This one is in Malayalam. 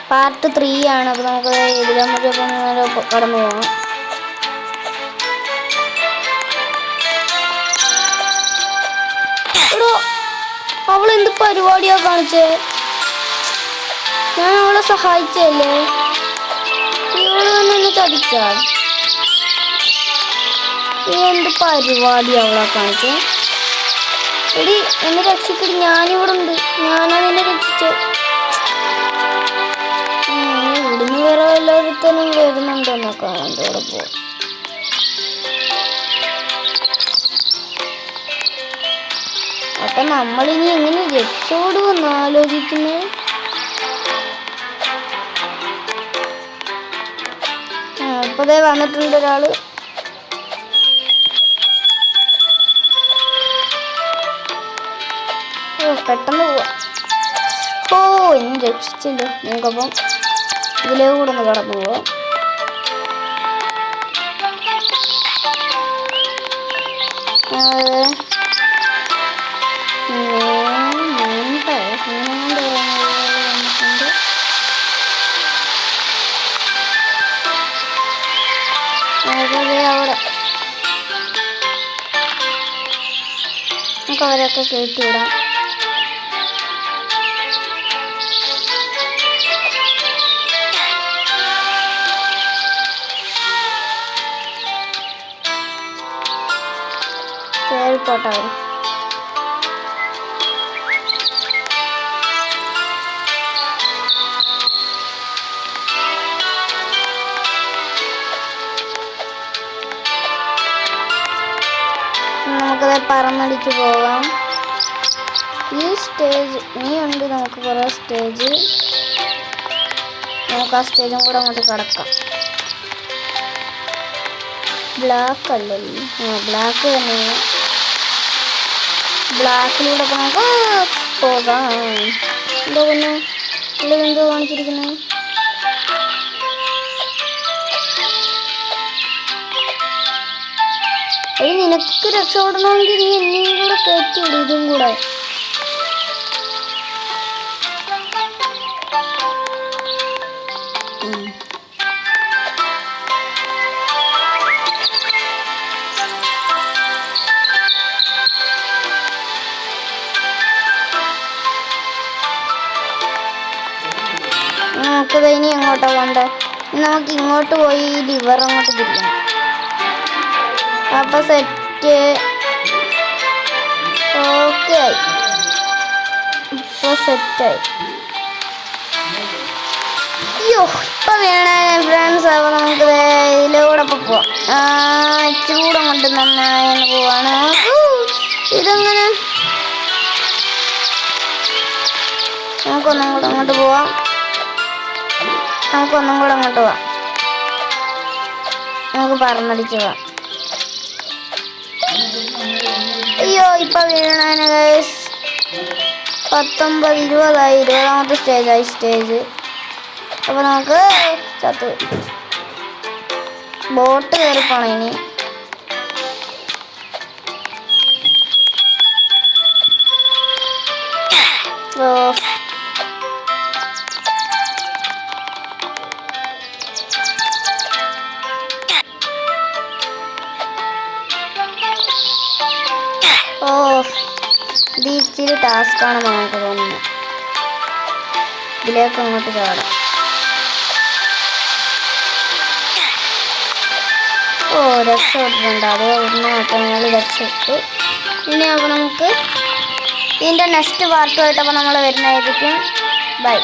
പാർട്ട് 3 ആണ്. അപ്പോൾ നമുക്ക് ഇതിലും കടന്നു പോകാം. എടോ അവളെന്ത് പരിപാടിയാ കാണിച്ചേ? ഞാൻ അവളെ സഹായിച്ചല്ലേ, ഇവള് തന്നെ എന്നെ ചതിച്ചാ. എന്ത് പരിപാടി അവളെ കാണിച്ചേ? എടി എന്നെ രക്ഷിക്കടി, ഞാനിവിടെ ഉണ്ട്, ഞാനാ നിന്നെ രക്ഷിച്ചേ. ഇവിടുന്ന് വേറെ വല്ലവരുത്തനും വരുന്നുണ്ടെന്നൊക്കെ എൻ്റെ കൂടെ പോകും. അപ്പൊ നമ്മളിനി എങ്ങനെ രക്ഷപ്പെടുമെന്ന് ആലോചിക്കുന്നേ. ഇപ്പതേ വന്നിട്ടുണ്ട് ഒരാള്. പെട്ടെന്ന് പോവാ. എന്നെ രക്ഷിച്ചില്ല. നമുക്കപ്പം ഇതിലേ കൂടെ ഒന്ന് കടന്നു പോവാം. അവിടെ നമുക്ക് അവരൊക്കെ കയറ്റിവിടാം. കേറിപ്പോട്ടെ അവർ. നമുക്കത് പറന്നടിച്ച് പോകാം. ഈ സ്റ്റേജ് ഇനിയുണ്ട്, നമുക്ക് കുറേ സ്റ്റേജ്. നമുക്ക് ആ സ്റ്റേജും കൂടെ അങ്ങോട്ട് കിടക്കാം. ബ്ലാക്ക് അല്ലല്ലോ, ബ്ലാക്ക് തന്നെയാണ്. ബ്ലാക്കിലൂടെ നമുക്ക് പോകാം. എന്തോ പിന്നെ എന്തോ കാണിച്ചിരിക്കുന്നത്? നിനക്ക് രക്ഷപ്പെടണമെങ്കിൽ നീ എന്നെയും കൂടെ കയറ്റിവിടും, ഇതും കൂടെ. നമുക്കത് ഇനി എങ്ങോട്ടാ പോണ്ടേ? നമുക്ക് ഇങ്ങോട്ട് പോയി ഈ ലിവർ അങ്ങോട്ട് തിരിക്കണം. അപ്പൊ സെറ്റ്. ഓക്കെ ആയി, ഇപ്പൊ സെറ്റായി. അയ്യോ ഇപ്പൊ വേണേ ഫ്രണ്ട്സ്. അപ്പൊ നമുക്ക് ഇതിലൂടെ പോവാം. ഇച്ചിരി കൂടെ കൊണ്ട് നന്നായി പോവാണ്. ഇതെങ്ങനെ? നമുക്കൊന്നും കൂടെ അങ്ങോട്ട് പോവാം. നമുക്ക് പറന്നടിച്ച് പോവാം. അയ്യോ ഇപ്പൊ വീണാണ് ഗൈസ്. 19, 20 ആയി. 20ാമത്തെ സ്റ്റേജായി സ്റ്റേജ്. അപ്പൊ നമുക്ക് ചത്ത് ബോട്ട് കയറി പോണം ഇനി. ഇത് ഇച്ചിരി ടാസ്ക്കാണെന്ന് നമുക്ക് തോന്നുന്നു. ഇതിലേക്ക് അങ്ങോട്ട് ചാടാം. രക്ഷപ്പെട്ടിട്ടുണ്ട്. അത് ഇവിടുന്ന് ഞങ്ങൾ രക്ഷപ്പെട്ടു. ഇനി അപ്പോൾ നമുക്ക് ഇതിൻ്റെ നെക്സ്റ്റ് പാർട്ടുമായിട്ട് അപ്പോൾ നമ്മൾ വരുന്നതായിരിക്കും. ബൈ.